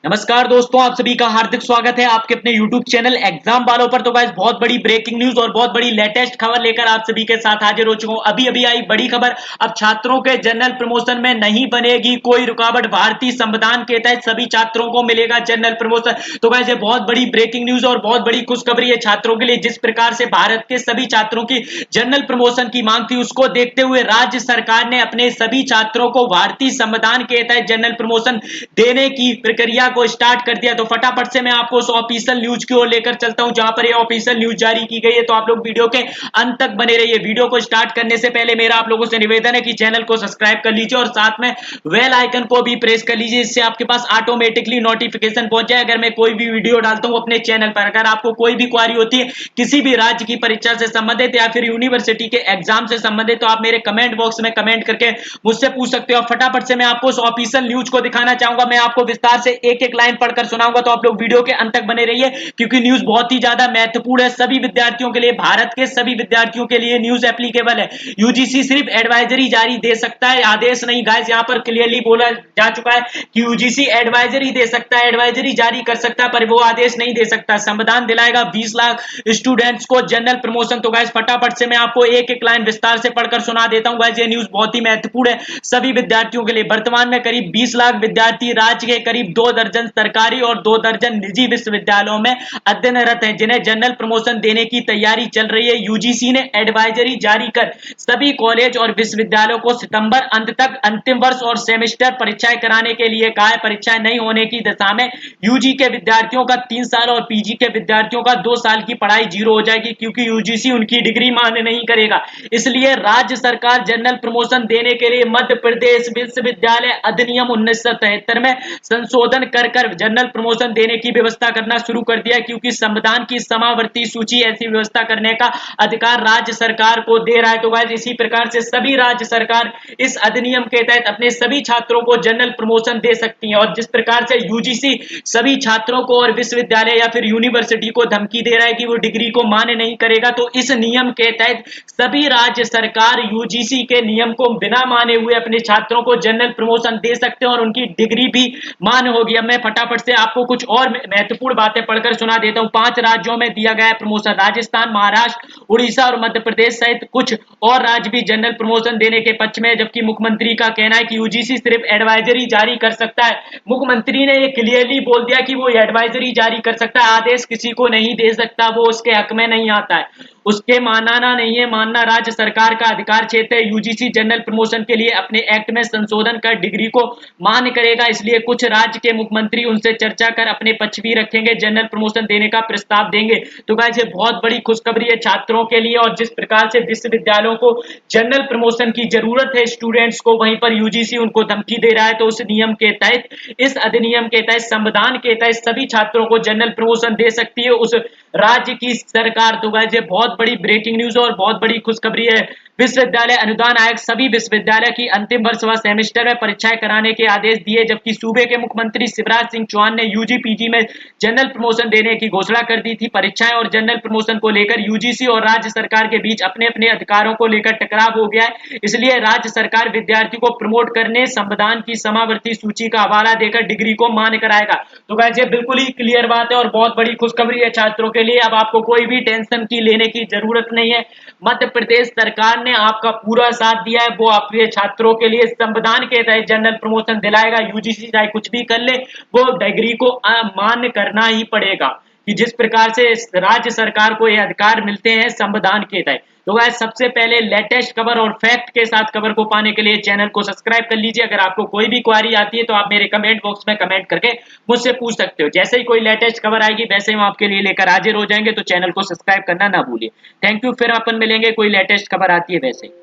नमस्कार दोस्तों, आप सभी का हार्दिक स्वागत है आपके अपने YouTube चैनल एग्जाम वालों पर। तो गाइस बहुत बड़ी ब्रेकिंग न्यूज और बहुत बड़ी लेटेस्ट खबर लेकर आप सभी के साथ हाजिर हो चुका हूं। अभी अभी आई बड़ी खबर, अब छात्रों के जनरल प्रमोशन में नहीं बनेगी कोई रुकावट। भारतीय संविधान के तहत सभी छात्रों को मिलेगा जनरल प्रमोशन। तो गाइस ये बहुत बड़ी ब्रेकिंग न्यूज और बहुत बड़ी खुशखबरी है छात्रों के लिए। जिस प्रकार से भारत के सभी छात्रों की जनरल प्रमोशन की मांग थी, उसको देखते हुए राज्य सरकार ने अपने सभी छात्रों को भारतीय संविधान के तहत जनरल प्रमोशन देने की प्रक्रिया को स्टार्ट कर दिया। तो फटाफट से मैं आपको उस ऑफिशियल न्यूज की ओर लेकर चलता हूं जहां पर ये ऑफिशियल न्यूज जारी की गई है। तो आप लोग वीडियो के अंत तक बने रहिए। वीडियो को स्टार्ट करने से पहले मेरा आप लोगों से निवेदन है कि चैनल को सब्सक्राइब कर लीजिए और साथ में बेल आइकन को भी प्रेस कर लीजिए, इससे आपके पास ऑटोमेटिकली नोटिफिकेशन पहुंच जाए अगर मैं कोई भी वीडियो डालता हूं अपने चैनल पर। अगर आपको कोई भी क्वारी होती है किसी भी राज्य की परीक्षा से संबंधित या फिर यूनिवर्सिटी के एग्जाम से संबंधित, तो आप मेरे कमेंट बॉक्स में कमेंट करके मुझसे पूछ सकते हो। फटाफट से मैं आपको उस ऑफिशियल न्यूज को दिखाना चाहूंगा। मैं आपको विस्तार से एक एक लाइन पढ़कर सुनाऊंगा, तो आप लोग वीडियो के अंत तक बने रहिए क्योंकि न्यूज बहुत ही ज्यादा महत्वपूर्ण है सभी विद्यार्थियों के लिए। भारत के सभी विद्यार्थियों के लिए न्यूज एप्लीकेबल है। यूजीसी सिर्फ एडवाइजरी जारी दे सकता है, आदेश नहीं। गाइस यहां पर क्लियरली बोला जा चुका है कि यूजीसी एडवाइजरी दे सकता है, एडवाइजरी जारी कर सकता है, पर वो आदेश नहीं दे सकता। संविधान दिलाएगा 20 लाख स्टूडेंट्स को जनरल प्रमोशन। तो गाइस फटाफट से मैं आपको एक एक लाइन विस्तार से पढ़कर सुना देता हूं। गाइस ये न्यूज बहुत ही महत्वपूर्ण है सभी विद्यार्थियों के लिए। वर्तमान में करीब 20 लाख विद्यार्थी राज्य के करीब 2 दर्जन सरकारी और 2 दर्जन निजी विश्वविद्यालयों में अध्ययनरत हैं, जिन्हें जनरल प्रमोशन देने की तैयारी चल रही है। यूजीसी ने एडवाइजरी जारी कर सभी कॉलेज और विश्वविद्यालयों को सितंबर अंत तक अंतिम वर्ष और सेमेस्टर परीक्षाएं कराने के लिए कहा है। परीक्षाएं नहीं होने की दशा में यूजी के विद्यार्थियों का 3 साल और पीजी के विद्यार्थियों का 2 साल की पढ़ाई जीरो हो जाएगी, क्योंकि यूजीसी उनकी डिग्री मान्य नहीं करेगा। इसलिए राज्य सरकार जनरल प्रमोशन देने के लिए मध्य प्रदेश विश्वविद्यालय अधिनियम 1973 में संशोधन कर जनरल प्रमोशन देने की व्यवस्था करना शुरू कर दिया, क्योंकि संविधान की समावर्ती सूची ऐसी व्यवस्था करने का अधिकार राज्य सरकार को दे रहा है। तो गाइस इसी प्रकार से सभी राज्य सरकार इस अधिनियम के तहत अपने सभी छात्रों को जनरल प्रमोशन दे सकती है। और जिस प्रकार से यूजीसी सभी छात्रों को और विश्वविद्यालय या फिर यूनिवर्सिटी को धमकी दे रहा है कि वो डिग्री को मान्य नहीं करेगा, तो इस नियम के तहत सभी राज्य सरकार यूजीसी के नियम को बिना माने हुए अपने छात्रों को जनरल प्रमोशन दे सकते हैं और उनकी डिग्री भी मान्य होगी। अब मैं फटाफट से आपको कुछ और महत्वपूर्ण बातें पढ़कर सुना देता हूं। 5 राज्यों में दिया गया है प्रमोशन। राजस्थान, महाराष्ट्र, उड़ीसा और मध्य प्रदेश सहित कुछ और राज्य भी जनरल प्रमोशन देने के पक्ष में, जबकि मुख्यमंत्री का कहना है कि यूजीसी सिर्फ एडवाइजरी जारी कर सकता है। मुख्यमंत्री ने ये क्लियरली बोल दिया कि वो एडवाइजरी जारी कर सकता है, आदेश किसी को नहीं दे सकता, वो उसके हक में नहीं आता है। उसके मानना नहीं है, मानना राज्य सरकार का अधिकार क्षेत्र है। यूजीसी जनरल प्रमोशन के लिए अपने एक्ट में संशोधन कर डिग्री को मान्य करेगा, इसलिए कुछ राज्य के मुख्यमंत्री उनसे चर्चा कर अपने पक्ष भी रखेंगे, जनरल प्रमोशन देने का प्रस्ताव देंगे। तो गाइस ये बहुत बड़ी खुशखबरी है छात्रों के लिए। और जिस प्रकार से विश्वविद्यालयों को जनरल प्रमोशन की जरूरत है स्टूडेंट्स को, वहीं पर यूजीसी उनको धमकी दे रहा है। तो उस नियम के तहत, इस अधिनियम के तहत, संविधान के तहत सभी छात्रों को जनरल प्रमोशन दे सकती है उस राज्य की सरकार। तो गाइस ये बहुत बड़ी ब्रेकिंग न्यूज और बहुत बड़ी खुशखबरी है। विश्वविद्यालय अनुदान आयोग सभी विश्वविद्यालय की अंतिम वर्ष व सेमेस्टर में परीक्षाएं कराने के आदेश दिए, जबकि सूबे के मुख्यमंत्री शिवराज सिंह चौहान ने यूजी पीजी में जनरल प्रमोशन देने की घोषणा कर दी थी। परीक्षाएं और जनरल प्रमोशन को लेकर यूजीसी और राज्य सरकार के बीच अपने अपने अधिकारों को लेकर टकराव हो गया है, इसलिए राज्य सरकार विद्यार्थी को प्रमोट करने संविधान की समावर्ती सूची का हवाला देकर डिग्री को मान्य कराएगा। तो गाइस ये बिल्कुल ही क्लियर बात है और बहुत बड़ी खुशखबरी है छात्रों के लिए। अब आपको कोई भी टेंशन की लेने की जरूरत नहीं है। मध्य प्रदेश सरकार ने आपका पूरा साथ दिया है, वो आपके छात्रों के लिए संविधान के तहत जनरल प्रमोशन दिलाएगा। यूजीसी चाहे कुछ भी कर ले, वो डिग्री को मान्य करना ही पड़ेगा, कि जिस प्रकार से राज्य सरकार को ये अधिकार मिलते हैं संविधान के तहत। तो गाइस सबसे पहले लेटेस्ट खबर और फैक्ट के साथ खबर को पाने के लिए चैनल को सब्सक्राइब कर लीजिए। अगर आपको कोई भी क्वारी आती है तो आप मेरे कमेंट बॉक्स में कमेंट करके मुझसे पूछ सकते हो। जैसे ही कोई लेटेस्ट खबर आएगी वैसे ही हम आपके लिए लेकर हाजिर हो जाएंगे, तो चैनल को सब्सक्राइब करना ना भूलिए। थैंक यू, फिर अपन मिलेंगे कोई लेटेस्ट खबर आती है वैसे ही।